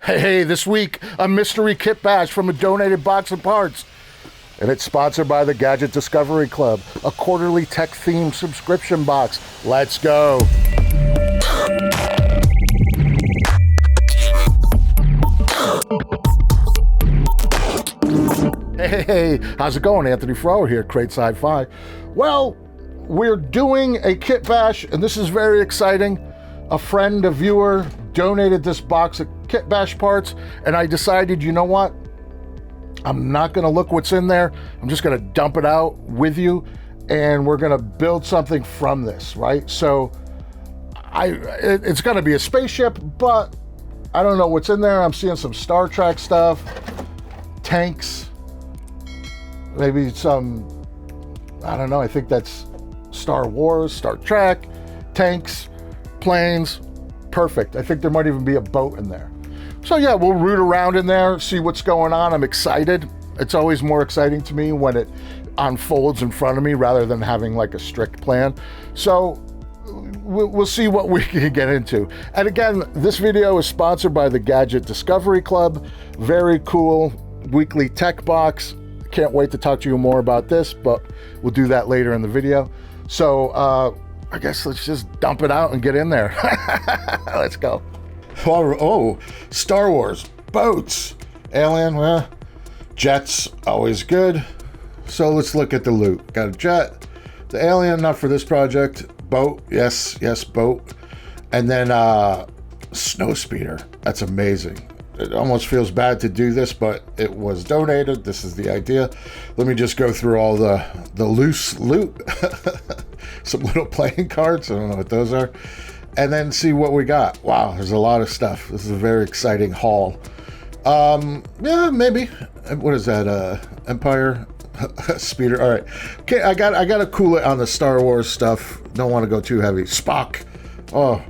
Hey, this week, a mystery Kitbash from a donated box of parts. And it's sponsored by the Gadget Discovery Club, a quarterly tech-themed subscription box. Let's go. Hey, how's it going? Anthony Frower here, Crate Sci-Fi. Well, we're doing a Kitbash, and this is very exciting. A friend, a viewer, donated this box of Kitbash parts, and I decided, you know what? I'm not going to look what's in there. I'm just going to dump it out with you, and we're going to build something from this, right? So it's going to be a spaceship, but I don't know what's in there. I'm seeing some Star Trek stuff, tanks, maybe some, I don't know, I think that's Star Wars, Star Trek, tanks, planes. Perfect. I think there might even be a boat in there. So yeah, we'll root around in there, see what's going on. I'm excited. It's always more exciting to me when it unfolds in front of me rather than having like a strict plan. So we'll see what we can get into. And again, this video is sponsored by the Gadget Discovery Club. Very cool weekly tech box. Can't wait to talk to you more about this, but we'll do that later in the video. So I guess let's just dump it out and get in there. Let's go. Oh, Star Wars, boats, alien, well, jets, always good. So let's look at the loot. Got a jet, the alien, not for this project. Boat, yes, boat. And then snow speeder. That's amazing. It almost feels bad to do this, but it was donated. This is the idea. Let me just go through all the loose loot. Some little playing cards. I don't know what those are. And then see what we got. Wow, there's a lot of stuff. This is a very exciting haul. Yeah, maybe. What is that? Empire speeder. All right. Okay, I got to cool it on the Star Wars stuff. Don't want to go too heavy. Spock. Oh.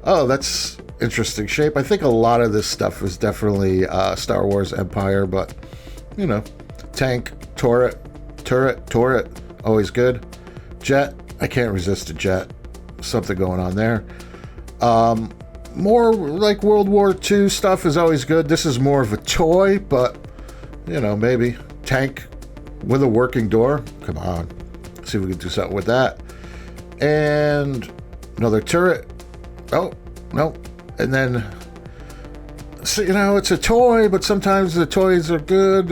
Oh, that's interesting shape. I think a lot of this stuff is definitely Star Wars Empire, but you know, tank, turret, always good. Jet, I can't resist a jet. Something going on there. More like World War II stuff is always good. This is more of a toy, but you know, maybe. Tank with a working door. Come on. See if we can do something with that. And another turret. Oh, no. And then, so, you know, it's a toy, but sometimes the toys are good.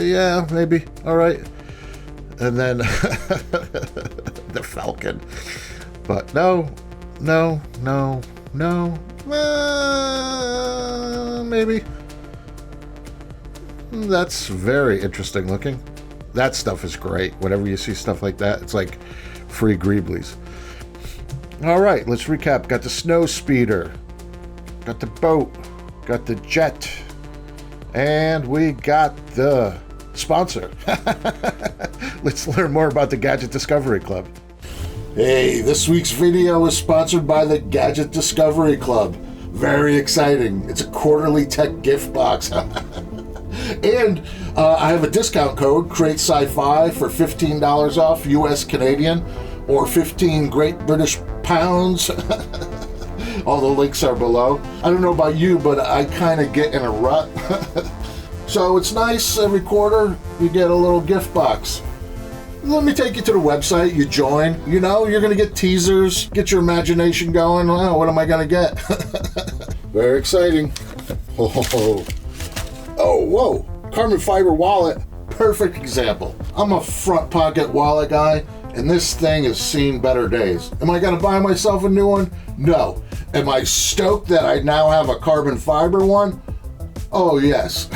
Yeah, maybe. All right. And then the Falcon. But no. Maybe. That's very interesting looking. That stuff is great. Whenever you see stuff like that, it's like free Greeblies. All right, let's recap. Got the snow speeder, got the boat, got the jet, and we got the sponsor. Let's learn more about the Gadget Discovery Club. Hey, this week's video is sponsored by the Gadget Discovery Club. Very exciting. It's a quarterly tech gift box. And I have a discount code, createscifi, for $15 off US Canadian, or 15 Great British Pounds. All the links are below. I don't know about you, but I kind of get in a rut. So it's nice, every quarter you get a little gift box. Let me take you to the website, you join. You know, you're going to get teasers, get your imagination going. Oh, what am I going to get? Very exciting. Oh, whoa. Carbon fiber wallet. Perfect example. I'm a front pocket wallet guy, and this thing has seen better days. Am I going to buy myself a new one? No. Am I stoked that I now have a carbon fiber one? Oh, yes.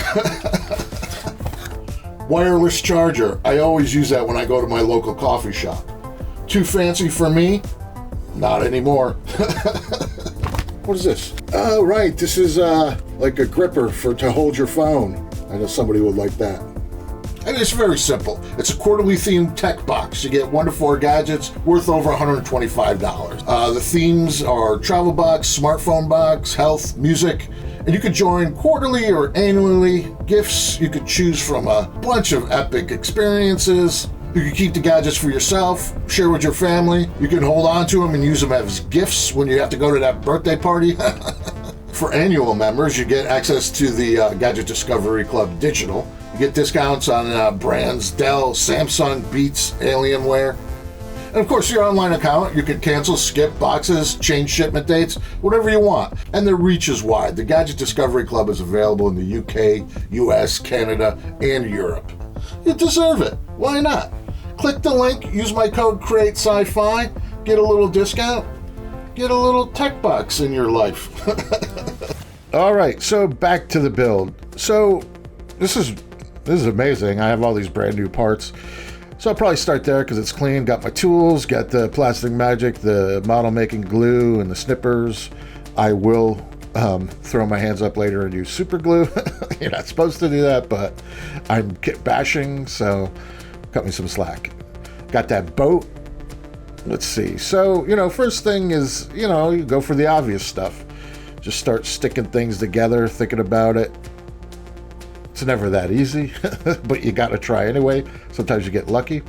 Wireless charger. I always use that when I go to my local coffee shop. Too fancy for me? Not anymore. What is this? Oh, right. This is like a gripper to hold your phone. I know somebody would like that. And it's very simple. It's a quarterly themed tech box. You get 1 to 4 gadgets worth over $125. The themes are travel box, smartphone box, health, music, and you could join quarterly or annually. Gifts, you could choose from a bunch of epic experiences. You can keep the gadgets for yourself, share with your family. You can hold on to them and use them as gifts when you have to go to that birthday party. For annual members, you get access to the Gadget Discovery Club Digital. You get discounts on brands Dell, Samsung, Beats, Alienware. And of course, your online account, you can cancel, skip boxes, change shipment dates, whatever you want. And the reach is wide. The Gadget Discovery Club is available in the UK, US, Canada, and Europe. You deserve it. Why not? Click the link, use my code createscifi, get a little discount, get a little tech box in your life. All right, so back to the build. So this is amazing. I have all these brand new parts. So I'll probably start there because it's clean. Got my tools, got the plastic magic, the model making glue, and the snippers. I will throw my hands up later and use super glue. You're not supposed to do that, but I'm kit bashing, so cut me some slack. Got that boat. Let's see. So, first thing is, you go for the obvious stuff. Just start sticking things together, thinking about it. It's never that easy, but you got to try anyway. Sometimes you get lucky.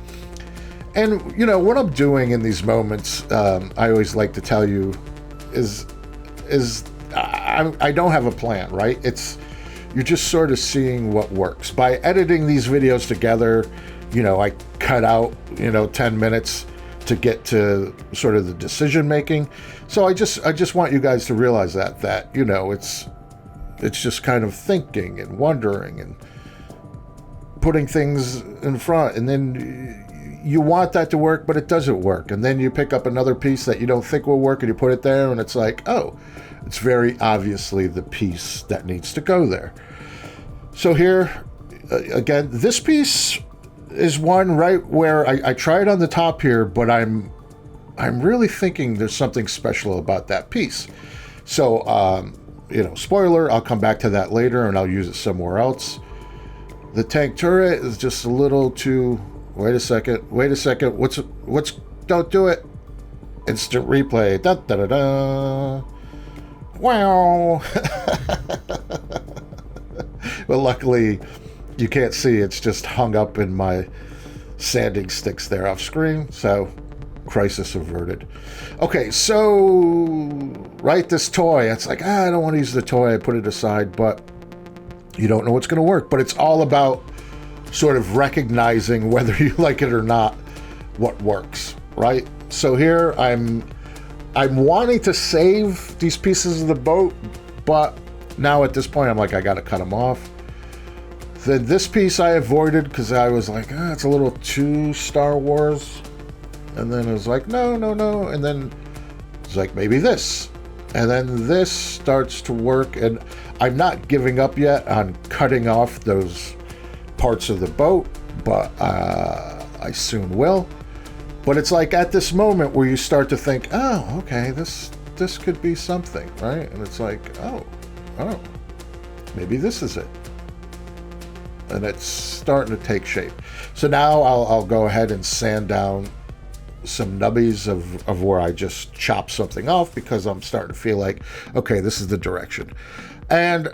And, what I'm doing in these moments, I always like to tell you is I don't have a plan, right? You're just sort of seeing what works. By editing these videos together, I cut out, 10 minutes to get to sort of the decision making. So I just want you guys to realize that it's just kind of thinking and wondering and putting things in front, and then you want that to work, but it doesn't work. And then you pick up another piece that you don't think will work and you put it there, and it's like, oh, it's very obviously the piece that needs to go there. So here, again, this piece is one right where I tried on the top here, but I'm really thinking there's something special about that piece. So, spoiler, I'll come back to that later and I'll use it somewhere else. The tank turret is just a little too, wait a second, what's, don't do it. Instant replay, da da da da. Wow. Well, luckily you can't see, it's just hung up in my sanding sticks there off screen, so crisis averted. Okay, so right, this toy, it's like, I don't want to use the toy, I put it aside, but you don't know what's going to work. But it's all about sort of recognizing, whether you like it or not, what works, right? So here I'm wanting to save these pieces of the boat, but now at this point I'm like, I got to cut them off. Then this piece I avoided because I was like, it's a little too Star Wars. And then it was like, no. And then it's like, maybe this. And then this starts to work. And I'm not giving up yet on cutting off those parts of the boat, but I soon will. But it's like at this moment where you start to think, oh, okay, this could be something, right? And it's like, oh, maybe this is it. And it's starting to take shape. So now I'll go ahead and sand down some nubbies of where I just chop something off, because I'm starting to feel like, okay, this is the direction. And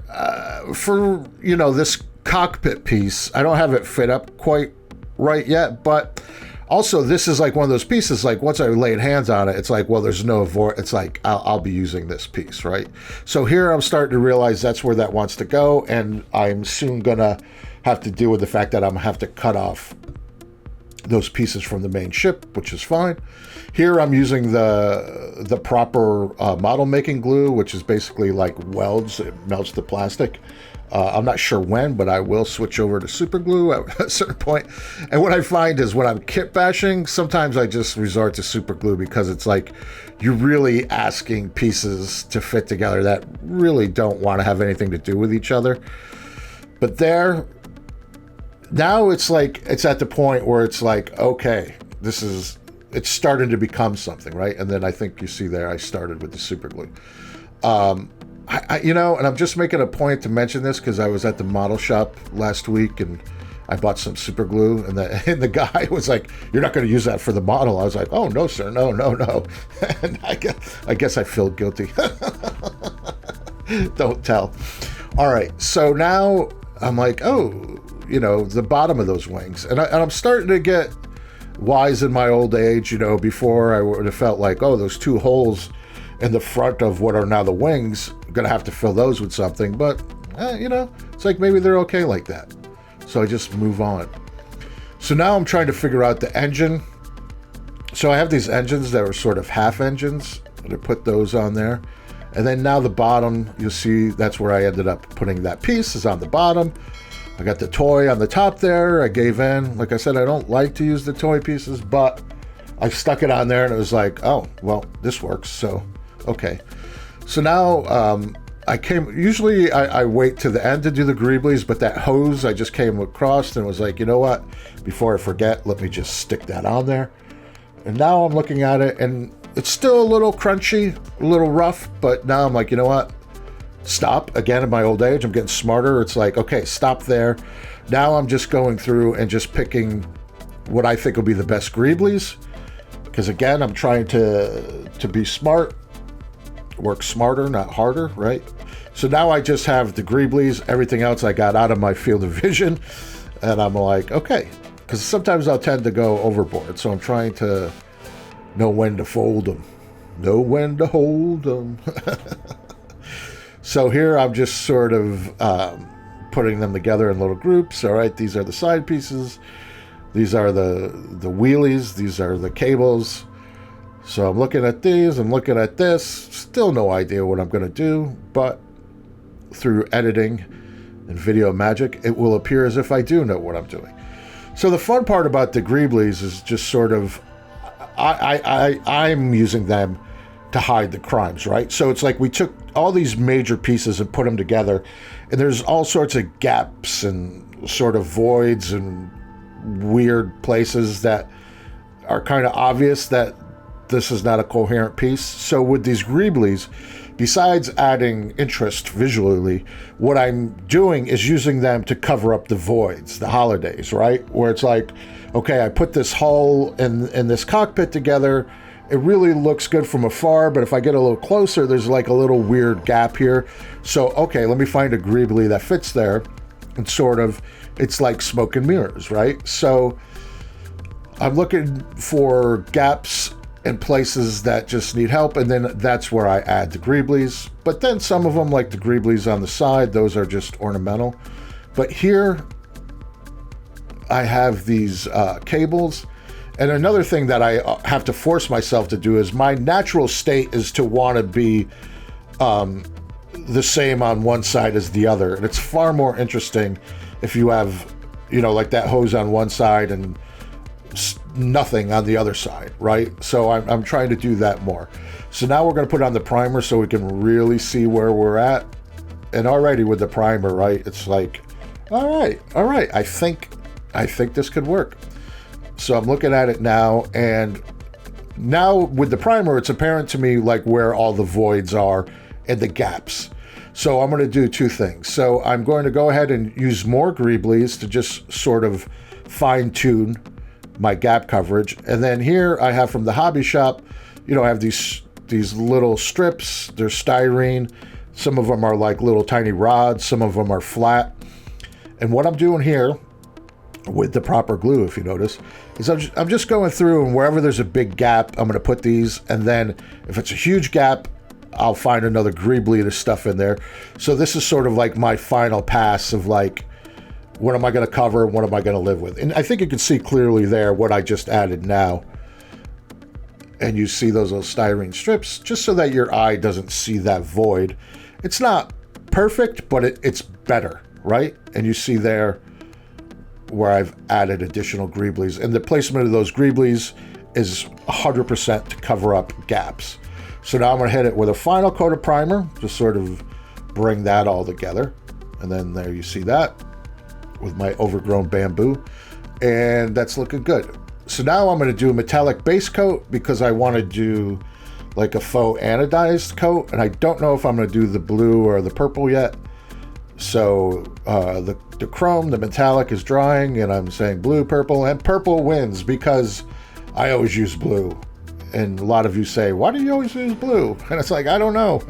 for, this cockpit piece, I don't have it fit up quite right yet, but also this is like one of those pieces, like once I laid hands on it, it's like, well, there's no avoid. It's like, I'll be using this piece, right? So here I'm starting to realize that's where that wants to go, and I'm soon gonna have to deal with the fact that I'm gonna have to cut off those pieces from the main ship, which is fine. Here I'm using the proper model making glue, which is basically like welds. It melts the plastic. I'm not sure when, but I will switch over to super glue at a certain point. And what I find is when I'm kit bashing, sometimes I just resort to super glue, because it's like you're really asking pieces to fit together that really don't want to have anything to do with each other. But now it's like, it's at the point where it's like, okay, it's starting to become something, right? And then I think you see there, I started with the super glue. And I'm just making a point to mention this because I was at the model shop last week and I bought some super glue, and the guy was like, you're not going to use that for the model. I was like, oh, no, sir, no. And I guess I feel guilty. Don't tell. All right, so now I'm like, oh, the bottom of those wings. And I'm starting to get wise in my old age. You know, before I would have felt like, oh, those two holes in the front of what are now the wings, I'm gonna have to fill those with something. But you know, it's like maybe they're okay like that. So I just move on. So now I'm trying to figure out the engine. So I have these engines that are sort of half engines. I'm gonna put those on there. And then now the bottom, you'll see that's where I ended up putting that piece, is on the bottom. I got the toy on the top there. I gave in. Like I said, I don't like to use the toy pieces, but I stuck it on there and it was like, oh, well, this works. So, okay. So now usually I wait to the end to do the greeblies, but that hose I just came across and was like, you know what? Before I forget, let me just stick that on there. And now I'm looking at it and it's still a little crunchy, a little rough, but now I'm like, you know what? Stop. Again, in my old age, I'm getting smarter. It's like, okay, stop there. Now I'm just going through and just picking what I think will be the best greeblies. Because again, I'm trying to be smart, work smarter, not harder, right? So now I just have the greeblies, everything else I got out of my field of vision. And I'm like, okay. Because sometimes I'll tend to go overboard. So I'm trying to know when to fold them. Know when to hold them. So here I'm just sort of putting them together in little groups. All right, these are the side pieces. These are the wheelies. These are the cables. So I'm looking at these. I'm looking at this. Still no idea what I'm going to do. But through editing and video magic, it will appear as if I do know what I'm doing. So the fun part about the greeblies is just sort of I'm using them to hide the crimes, right? So it's like we took all these major pieces and put them together, and there's all sorts of gaps and sort of voids and weird places that are kind of obvious that this is not a coherent piece. So with these greeblies, besides adding interest visually, what I'm doing is using them to cover up the voids, the holidays, right? Where it's like, okay, I put this hull in this cockpit together. It really looks good from afar, but if I get a little closer, there's like a little weird gap here. So, okay, let me find a greebly that fits there. And sort of, it's like smoke and mirrors, right? So I'm looking for gaps and places that just need help, and then that's where I add the greeblies. But then some of them, like the greeblies on the side, those are just ornamental. But here I have these cables. And another thing that I have to force myself to do is my natural state is to want to be the same on one side as the other. And it's far more interesting if you have, you know, like that hose on one side and nothing on the other side, right? So I'm trying to do that more. So now we're going to put on the primer so we can really see where we're at. And already with the primer, right, it's like, all right, I think this could work. So I'm looking at it now, and now with the primer, it's apparent to me like where all the voids are and the gaps. So I'm going to do two things. So I'm going to go ahead and use more greeblies to just sort of fine tune my gap coverage. And then here I have from the hobby shop, you know, I have these little strips. They're styrene. Some of them are like little tiny rods. Some of them are flat. And what I'm doing here with the proper glue, if you notice, is I'm just going through, and wherever there's a big gap, I'm going to put these, and then if it's a huge gap, I'll find another greebly to stuff in there. So this is sort of like my final pass of like, what am I going to cover and what am I going to live with? And I think you can see clearly there what I just added now. And you see those little styrene strips, just so that your eye doesn't see that void. It's not perfect, but it's better, right? And you see there where I've added additional greeblies, and the placement of those greeblies is 100% to cover up gaps. So now I'm going to hit it with a final coat of primer, just sort of bring that all together. And then there you see that with my overgrown bamboo, and that's looking good. So now I'm going to do a metallic base coat because I want to do like a faux anodized coat, and I don't know if I'm going to do the blue or the purple yet. So the chrome, the metallic is drying, and I'm saying blue, purple, and purple wins because I always use blue. And a lot of you say, why do you always use blue? And it's like, I don't know.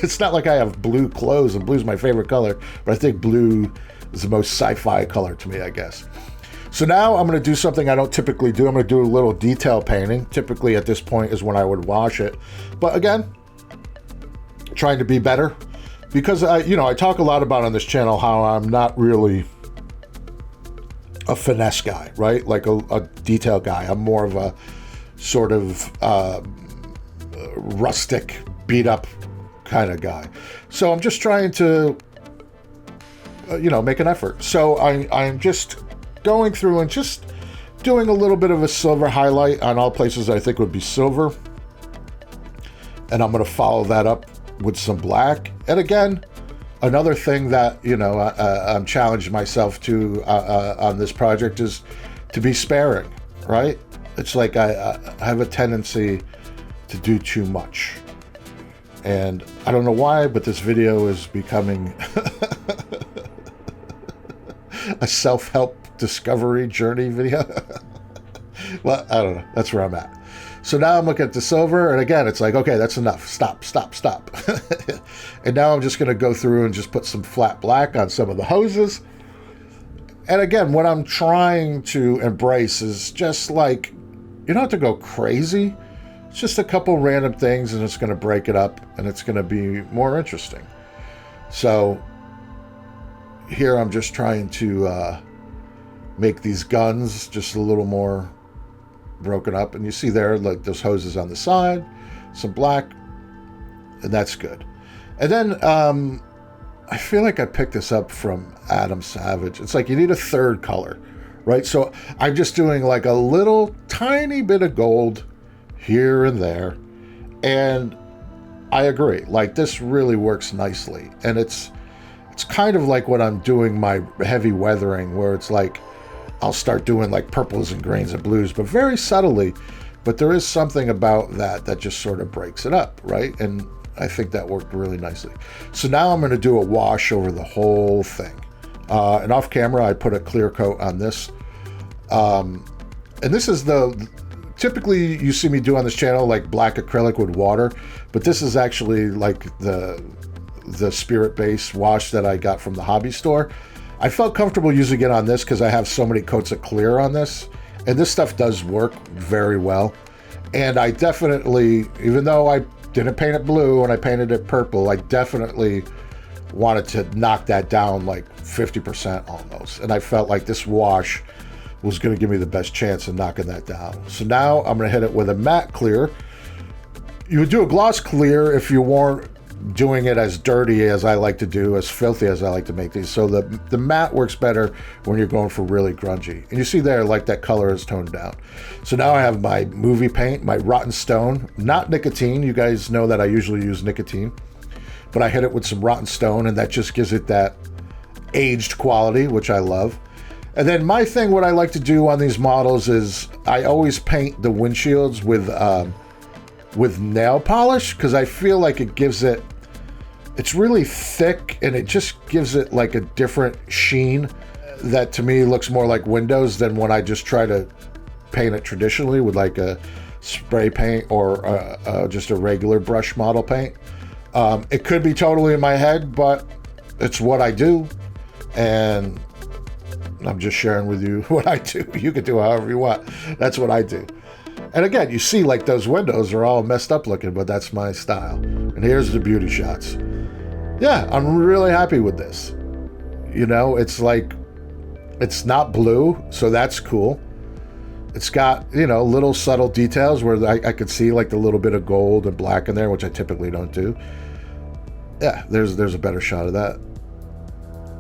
It's not like I have blue clothes, and blue's my favorite color, but I think blue is the most sci-fi color to me, I guess. So now I'm going to do something I don't typically do. I'm going to do a little detail painting. Typically at this point is when I would wash it. But again, trying to be better. Because I talk a lot about on this channel how I'm not really a finesse guy, right? Like a detail guy. I'm more of a sort of rustic, beat up kind of guy. So I'm just trying to, make an effort. So I'm just going through and just doing a little bit of a silver highlight on all places I think would be silver. And I'm going to follow that up with some black. And again, another thing that, I'm challenging myself to on this project is to be sparing, right? It's like I have a tendency to do too much. And I don't know why, but this video is becoming a self-help discovery journey video. Well, I don't know. That's where I'm at. So now I'm looking at the silver, and again, it's like, okay, that's enough. Stop. And now I'm just going to go through and just put some flat black on some of the hoses. And again, what I'm trying to embrace is just like, you don't have to go crazy. It's just a couple random things, and it's going to break it up, and it's going to be more interesting. So here I'm just trying to make these guns just a little more broken up, and you see there like those hoses on the side, some black, and that's good. And then I feel like I picked this up from Adam Savage. It's like you need a third color, right? So I'm just doing like a little tiny bit of gold here and there, and I agree, like this really works nicely. And it's kind of like when I'm doing my heavy weathering, where it's like I'll start doing like purples and greens and blues, but very subtly. But there is something about that just sort of breaks it up, right? And I think that worked really nicely. So now I'm going to do a wash over the whole thing. And off camera, I put a clear coat on this. And this is typically you see me do on this channel, like black acrylic with water, but this is actually like the spirit base wash that I got from the hobby store. I felt comfortable using it on this because I have so many coats of clear on this, and this stuff does work very well. And I definitely, even though I didn't paint it blue and I painted it purple, I definitely wanted to knock that down like 50% almost. And I felt like this wash was going to give me the best chance of knocking that down. So now I'm going to hit it with a matte clear. You would do a gloss clear if you weren't doing it as dirty as I like to do, as filthy as I like to make these. So the matte works better when you're going for really grungy. And you see there, like that color is toned down. So now I have my movie paint, my Rotten Stone, not nicotine. You guys know that I usually use nicotine, but I hit it with some Rotten Stone, and that just gives it that aged quality, which I love. And then my thing, what I like to do on these models is I always paint the windshields with nail polish, because I feel like it gives it, it's really thick and it just gives it like a different sheen that to me looks more like windows than when I just try to paint it traditionally with like a spray paint or just a regular brush model paint. It could be totally in my head, but it's what I do, and I'm just sharing with you what I do. You can do however you want. That's what I do. And again, you see like those windows are all messed up looking, but that's my style. And here's the beauty shots. Yeah, I'm really happy with this. It's like, it's not blue, so that's cool. It's got, little subtle details where I could see like the little bit of gold and black in there, which I typically don't do. Yeah, there's a better shot of that.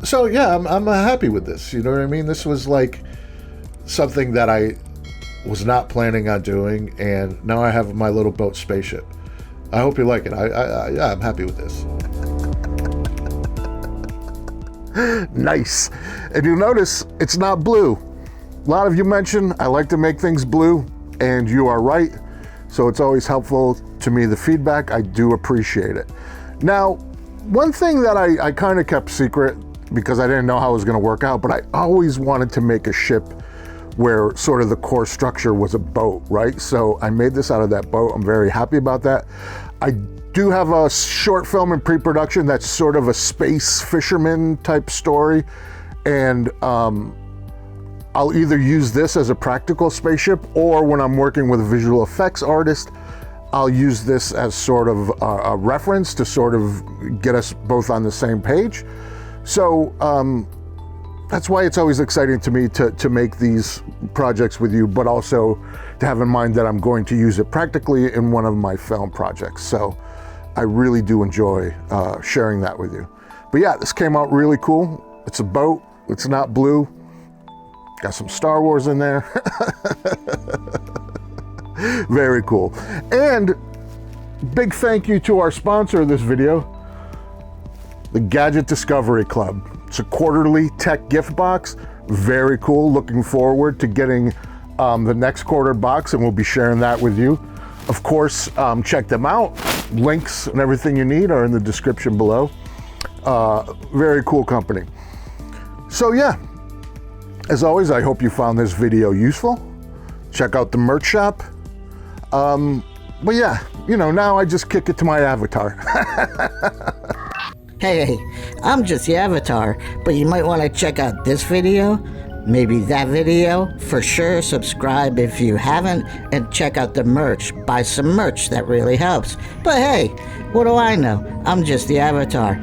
So yeah, I'm happy with this. You know what I mean? This was like something that I was not planning on doing, and now I have my little boat spaceship. I hope you like it. Yeah, I'm happy with this. Nice. And you'll notice it's not blue. A lot of you mentioned I like to make things blue, and you are right. So it's always helpful to me, the feedback. I do appreciate it. Now, one thing that I kind of kept secret because I didn't know how it was going to work out, but I always wanted to make a ship where sort of the core structure was a boat, right? So I made this out of that boat. I'm very happy about that. I do have a short film in pre-production that's sort of a space fisherman type story. And I'll either use this as a practical spaceship, or when I'm working with a visual effects artist, I'll use this as sort of a reference to sort of get us both on the same page. So that's why it's always exciting to me to make these projects with you, but also to have in mind that I'm going to use it practically in one of my film projects. So I really do enjoy sharing that with you. But yeah, this came out really cool. It's a boat, it's not blue. Got some Star Wars in there. Very cool. And big thank you to our sponsor of this video, the Gadget Discovery Club. It's a quarterly tech gift box. Very cool. Looking forward to getting the next quarter box, and we'll be sharing that with you. Of course, check them out. Links and everything you need are in the description below. Very cool company. So yeah, as always, I hope you found this video useful. Check out the merch shop. But yeah, you know, now I just kick it to my avatar. Hey, I'm just the avatar, but you might want to check out this video, maybe that video. For sure, subscribe if you haven't, and check out the merch. Buy some merch, that really helps. But hey, what do I know? I'm just the avatar.